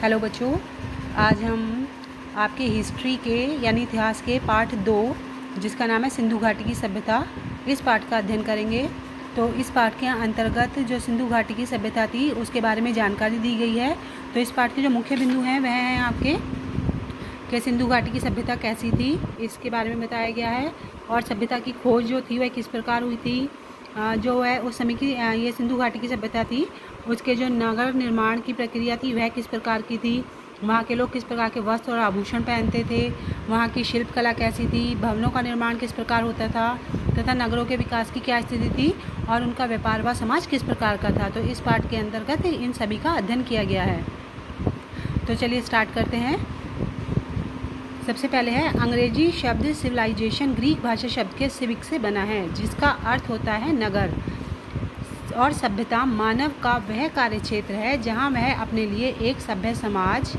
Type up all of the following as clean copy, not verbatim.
Hello बच्चों, आज हम आपके हिस्ट्री के यानी इतिहास के पार्ट 2 जिसका नाम है सिंधु घाटी की सभ्यता, इस पार्ट का अध्ययन करेंगे। तो इस पार्ट के अंतर्गत जो सिंधु घाटी की सभ्यता थी उसके बारे में जानकारी दी गई है। तो इस पार्ट के जो मुख्य बिंदु हैं वह हैं आपके कि सिंधु घाटी की सभ्यता कैसी थी, इसके बारे में बताया गया है। और सभ्यता की खोज जो थी वह किस प्रकार हुई थी, जो है उस समय की ये सिंधु घाटी की सभ्यता थी, उसके जो नगर निर्माण की प्रक्रिया थी वह किस प्रकार की थी, वहाँ के लोग किस प्रकार के वस्त्र और आभूषण पहनते थे, वहाँ की शिल्पकला कैसी थी, भवनों का निर्माण किस प्रकार होता था तथा नगरों के विकास की क्या स्थिति थी और उनका व्यापार व समाज किस प्रकार का था। तो इस पाठ के अंतर्गत इन सभी का अध्ययन किया गया है। तो चलिए स्टार्ट करते हैं। सबसे पहले है अंग्रेजी शब्द सिविलाइजेशन ग्रीक भाषा शब्द के सिविक से बना है जिसका अर्थ होता है नगर, और सभ्यता मानव का वह कार्य क्षेत्र है जहां वह अपने लिए एक सभ्य समाज,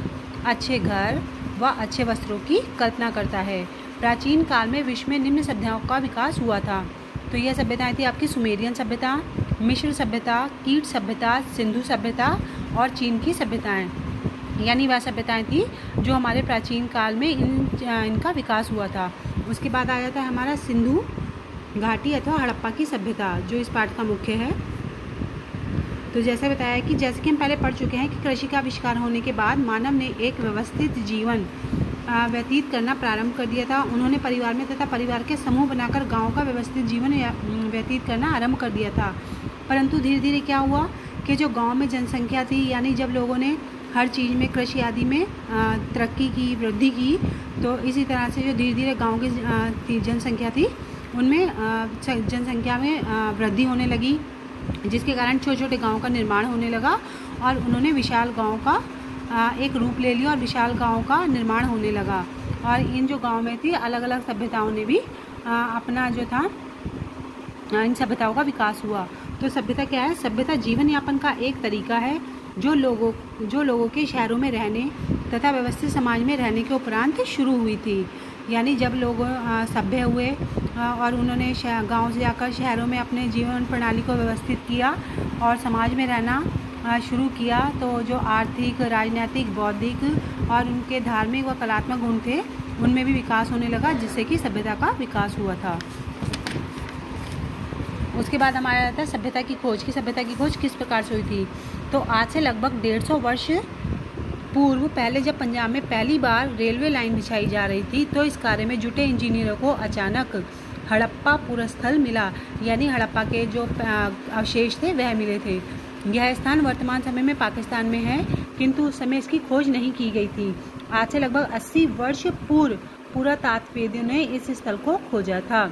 अच्छे घर व अच्छे वस्त्रों की कल्पना करता है। प्राचीन काल में विश्व में निम्न सभ्यताओं का विकास हुआ था। तो यह सभ्यताएं थी आपकी सुमेरियन सभ्यता, मिस्र सभ्यता, कीट सभ्यता, सिंधु सभ्यता और चीन की सभ्यताएं, यानी वह सभ्यताएं थी जो हमारे प्राचीन काल में इनका विकास हुआ था। उसके बाद आ जाता है हमारा सिंधु घाटी अथवा हड़प्पा की सभ्यता, जो इस पाठ का मुख्य है। तो जैसे बताया कि जैसे कि हम पहले पढ़ चुके हैं कि कृषि का आविष्कार होने के बाद मानव ने एक व्यवस्थित जीवन व्यतीत करना प्रारंभ कर दिया था। उन्होंने परिवार में तथा परिवार के समूह बनाकर गाँव का व्यवस्थित जीवन व्यतीत करना आरंभ कर दिया था। परंतु धीरे धीरे क्या हुआ कि जो गाँव में जनसंख्या थी, यानी जब लोगों ने हर चीज़ में कृषि आदि में तरक्की की, वृद्धि की, तो इसी तरह से जो धीरे धीरे गांव की जनसंख्या थी उनमें जनसंख्या में वृद्धि होने लगी, जिसके कारण छोटे छोटे गांवों का निर्माण होने लगा और उन्होंने विशाल गांव का एक रूप ले लिया और विशाल गांव का निर्माण होने लगा। और इन जो गाँव में थी अलग अलग सभ्यताओं ने भी अपना जो था इन सभ्यताओं का विकास हुआ। तो सभ्यता क्या है? सभ्यता जीवन यापन का एक तरीका है जो लोगों के शहरों में रहने तथा व्यवस्थित समाज में रहने के उपरांत शुरू हुई थी। यानी जब लोग सभ्य हुए और उन्होंने गांव से जाकर शहरों में अपने जीवन प्रणाली को व्यवस्थित किया और समाज में रहना शुरू किया, तो जो आर्थिक, राजनीतिक, बौद्धिक और उनके धार्मिक व कलात्मक गुण थे उनमें भी विकास होने लगा, जिससे कि सभ्यता का विकास हुआ था। उसके बाद हमारा आता है सभ्यता की खोज की सभ्यता की खोज किस प्रकार से हुई थी। तो आज से लगभग 150 वर्ष पूर्व पहले जब पंजाब में पहली बार रेलवे लाइन बिछाई जा रही थी, तो इस कार्य में जुटे इंजीनियरों को अचानक हड़प्पा पुरस्थल मिला, यानी हड़प्पा के जो अवशेष थे वह मिले थे। यह स्थान वर्तमान समय में पाकिस्तान में है, किंतु उस समय इसकी खोज नहीं की गई थी। आज से लगभग 80 वर्ष पूर्व पुरातत्वविदों ने इस स्थल को खोजा था।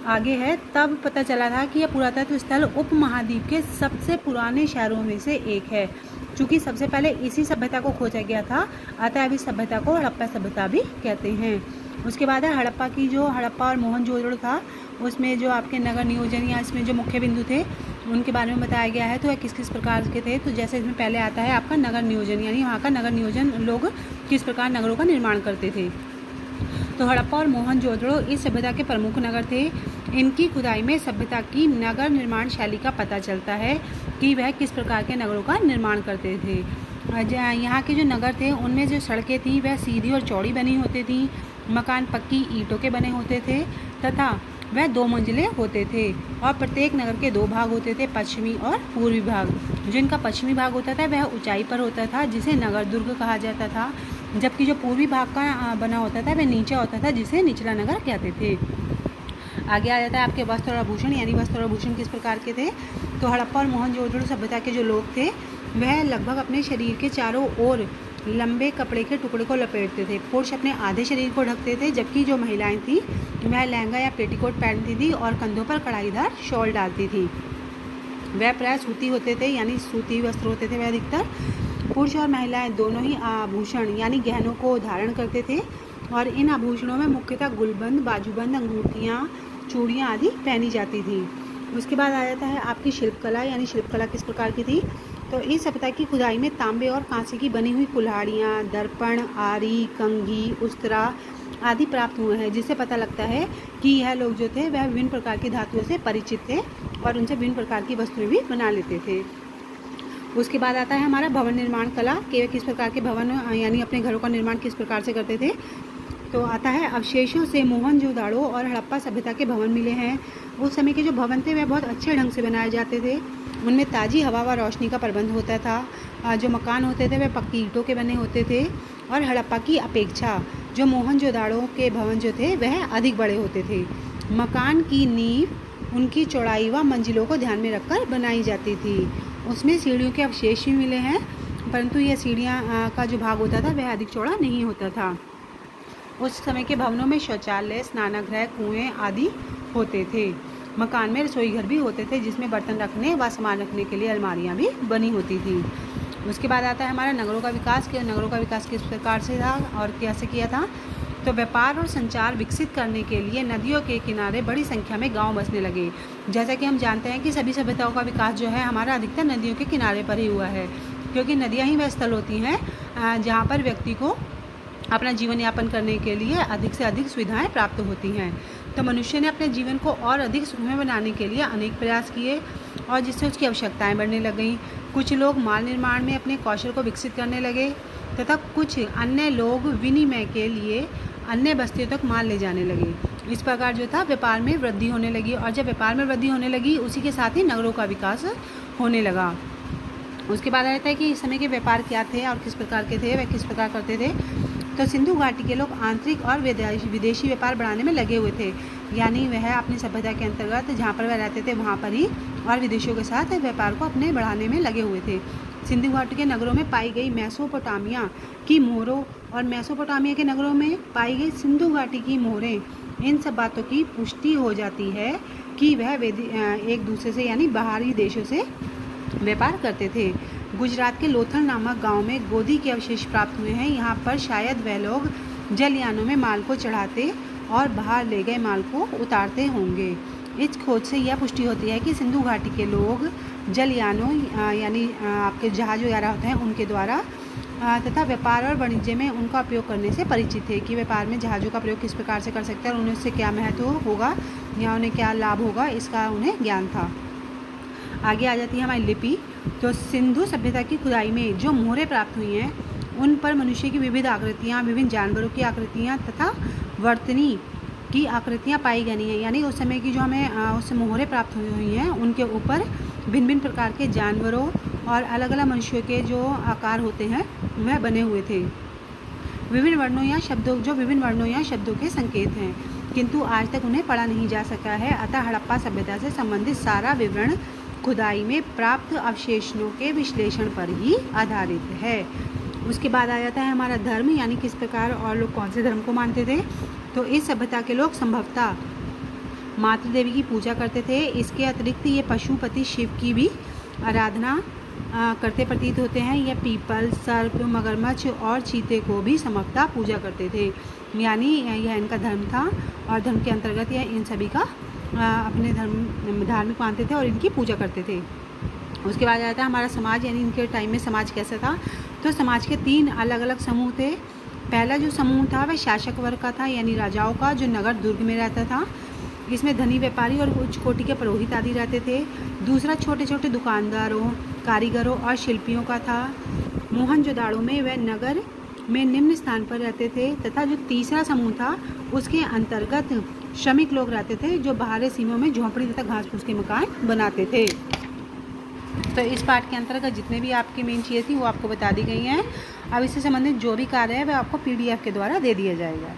आगे है, तब पता चला था कि यह पुरातत्व स्थल उपमहाद्वीप के सबसे पुराने शहरों में से एक है। चूँकि सबसे पहले इसी सभ्यता को खोजा गया था, अतः इस सभ्यता को हड़प्पा सभ्यता भी कहते हैं। उसके बाद है हड़प्पा और मोहनजोदड़ो था, उसमें जो आपके नगर नियोजन या इसमें जो मुख्य बिंदु थे उनके बारे में बताया गया है। तो वह किस किस प्रकार के थे। तो जैसे इसमें पहले आता है आपका नगर नियोजन, यानी वहाँ का नगर नियोजन, लोग किस प्रकार नगरों का निर्माण करते थे। तो हड़प्पा और मोहनजोदड़ो इस सभ्यता के प्रमुख नगर थे। इनकी खुदाई में सभ्यता की नगर निर्माण शैली का पता चलता है कि वह किस प्रकार के नगरों का निर्माण करते थे। यहाँ के जो नगर थे उनमें जो सड़कें थी वह सीधी और चौड़ी बनी होती थी, मकान पक्की ईंटों के बने होते थे तथा वह 2 मंजिले होते थे और प्रत्येक नगर के 2 भाग होते थे, पश्चिमी और पूर्वी भाग। जो इनका पश्चिमी भाग होता था वह ऊंचाई पर होता था, जिसे नगर दुर्ग कहा जाता था, जबकि जो पूर्वी भाग का बना होता था वह नीचे होता था, जिसे निचला नगर कहते थे। आगे आ जाता है आपके वस्त्र और आभूषण, यानी वस्त्र और आभूषण किस प्रकार के थे। तो हड़प्पा और मोहनजोदड़ो सभ्यता के जो लोग थे वह लगभग अपने शरीर के चारों ओर लंबे कपड़े के टुकड़े को लपेटते थे। पुरुष अपने आधे शरीर को ढकते थे, जबकि जो महिलाएं थीं वह लहंगा या पेटीकोट पहनती थी और कंधों पर कढ़ाईदार शॉल डालती थी। वह प्राय सूती होते थे, यानी सूती वस्त्र होते थे वह अधिकतर। पुरुष और महिलाएं दोनों ही आभूषण यानी गहनों को धारण करते थे और इन आभूषणों में मुख्यतः गुलबंद, बाजूबंद, अंगूठियाँ, चूड़ियाँ आदि पहनी जाती थी। उसके बाद आ जाता है आपकी शिल्पकला, यानी शिल्पकला किस प्रकार की थी। तो इस सभ्यता की खुदाई में तांबे और कांसे की बनी हुई कुल्हाड़ियाँ, दर्पण, आरी, कंघी, उस्तरा आदि प्राप्त हुए हैं, जिससे पता लगता है कि यह लोग जो थे वह विभिन्न प्रकार की धातुओं से परिचित थे और उनसे विभिन्न प्रकार की वस्तुएं भी बना लेते थे। उसके बाद आता है हमारा भवन निर्माण कला कि किस प्रकार के भवन यानी अपने घरों का निर्माण किस प्रकार से करते थे। तो आता है अवशेषों से मोहनजोदाड़ो और हड़प्पा सभ्यता के भवन मिले हैं। उस समय के जो भवन थे वह बहुत अच्छे ढंग से बनाए जाते थे। उनमें ताज़ी हवा व रोशनी का प्रबंध होता था। जो मकान होते थे वह पक्की ईंटों के बने होते थे और हड़प्पा की अपेक्षा जो मोहनजोदाड़ो के भवन जो थे वह अधिक बड़े होते थे। मकान की नींव उनकी चौड़ाई व मंजिलों को ध्यान में रखकर बनाई जाती थी। उसमें सीढ़ियों के अवशेष भी मिले हैं, परंतु यह सीढ़ियाँ का जो भाग होता था वह अधिक चौड़ा नहीं होता था। उस समय के भवनों में शौचालय, स्नानगृह, कुएँ आदि होते थे। मकान में रसोई घर भी होते थे जिसमें बर्तन रखने व सामान रखने के लिए अलमारियाँ भी बनी होती थी। उसके बाद आता है हमारा नगरों का विकास। नगरों का विकास किस प्रकार से था और कैसे किया था। तो व्यापार और संचार विकसित करने के लिए नदियों के किनारे बड़ी संख्या में गांव बसने लगे। जैसा कि हम जानते हैं कि सभी सभ्यताओं का विकास जो है हमारा अधिकतर नदियों के किनारे पर ही हुआ है, क्योंकि नदियां ही वह स्थल होती हैं जहां पर व्यक्ति को अपना जीवन यापन करने के लिए अधिक से अधिक सुविधाएं प्राप्त होती हैं। तो मनुष्य ने अपने जीवन को और अधिक सुखमय बनाने के लिए अनेक प्रयास किए और जिससे उसकी आवश्यकताएँ बढ़ने लग गईं। कुछ लोग माल निर्माण में अपने कौशल को विकसित करने लगे तथा कुछ अन्य लोग विनिमय के लिए अन्य बस्तियों तक माल ले जाने लगे। इस प्रकार जो था व्यापार में वृद्धि होने लगी और जब व्यापार में वृद्धि होने लगी उसी के साथ ही नगरों का विकास होने लगा। उसके बाद आता है कि इस समय के व्यापार क्या थे और किस प्रकार के थे, वह किस प्रकार करते थे। तो सिंधु घाटी के लोग आंतरिक और विदेशी व्यापार बढ़ाने में लगे हुए थे, यानी वह अपनी सभ्यता के अंतर्गत जहाँ पर वह रहते थे वहाँ पर ही और विदेशियों के साथ व्यापार को अपने बढ़ाने में लगे हुए थे। सिंधु घाटी के नगरों में पाई गई मेसोपोटामिया की मोहरों और मेसोपोटामिया के नगरों में पाई गई सिंधु घाटी की मोहरें, इन सब बातों की पुष्टि हो जाती है कि वह एक दूसरे से यानी बाहरी देशों से व्यापार करते थे। गुजरात के लोथल नामक गांव में गोदी के अवशेष प्राप्त हुए हैं। यहाँ पर शायद वह लोग जलयानों में माल को चढ़ाते और बाहर ले गए माल को उतारते होंगे। इस खोज से यह पुष्टि होती है कि सिंधु घाटी के लोग जलयानों यानी आपके जहाज वगैरह होते हैं उनके द्वारा तथा व्यापार और वाणिज्य में उनका उपयोग करने से परिचित थे कि व्यापार में जहाज़ों का प्रयोग किस प्रकार से कर सकते हैं और उन्हें उससे क्या महत्व होगा या उन्हें क्या लाभ होगा, इसका उन्हें ज्ञान था। आगे आ जाती है हमारी लिपि। तो सिंधु सभ्यता की खुदाई में जो मोहरें प्राप्त हुई हैं उन पर मनुष्य की विविध आकृतियाँ, विभिन्न जानवरों की आकृतियाँ तथा वर्तनी की आकृतियाँ पाई गई हैं। यानी उस समय की जो हमें उस मोहरें प्राप्त हुई हैं उनके ऊपर भिन्न भिन्न प्रकार के जानवरों और अलग अलग मनुष्यों के जो आकार होते हैं वह बने हुए थे। विभिन्न वर्णों या शब्दों के संकेत हैं, किंतु आज तक उन्हें पढ़ा नहीं जा सका है। अतः हड़प्पा सभ्यता से संबंधित सारा विवरण खुदाई में प्राप्त अवशेषों के विश्लेषण पर ही आधारित है। उसके बाद आ जाता है हमारा धर्म, यानी किस प्रकार और लोग कौन से धर्म को मानते थे। तो इस सभ्यता के लोग संभवतः मातृ देवी की पूजा करते थे। इसके अतिरिक्त ये पशुपति शिव की भी आराधना करते प्रतीत होते हैं। यह पीपल, सर्प, मगरमच्छ और चीते को भी संभवतः पूजा करते थे, यानी यह इनका धर्म था और धर्म के अंतर्गत यह इन सभी का अपने धार्मिक मानते थे और इनकी पूजा करते थे। उसके बाद आता है हमारा समाज, यानी इनके टाइम में समाज कैसा था। तो समाज के 3 अलग अलग समूह थे। पहला जो समूह था वह शासक वर्ग का था, यानी राजाओं का, जो नगर दुर्ग में रहता था। इसमें धनी व्यापारी और उच्च कोटि के पुरोहित आदि रहते थे। दूसरा छोटे छोटे दुकानदारों, कारीगरों और शिल्पियों का था। मोहनजोदाड़ो में वह नगर में निम्न स्थान पर रहते थे। तथा जो तीसरा समूह था उसके अंतर्गत श्रमिक लोग रहते थे, जो बाहरी सीमाओं में झोंपड़ी तथा घास फूस के मकान बनाते थे। तो इस पाठ के अंतर्गत जितने भी आपकी मेन चीज़ें थी वो आपको बता दी गई हैं। अब इससे संबंधित जो भी कार्य है वह आपको PDF के द्वारा दे दिया जाएगा।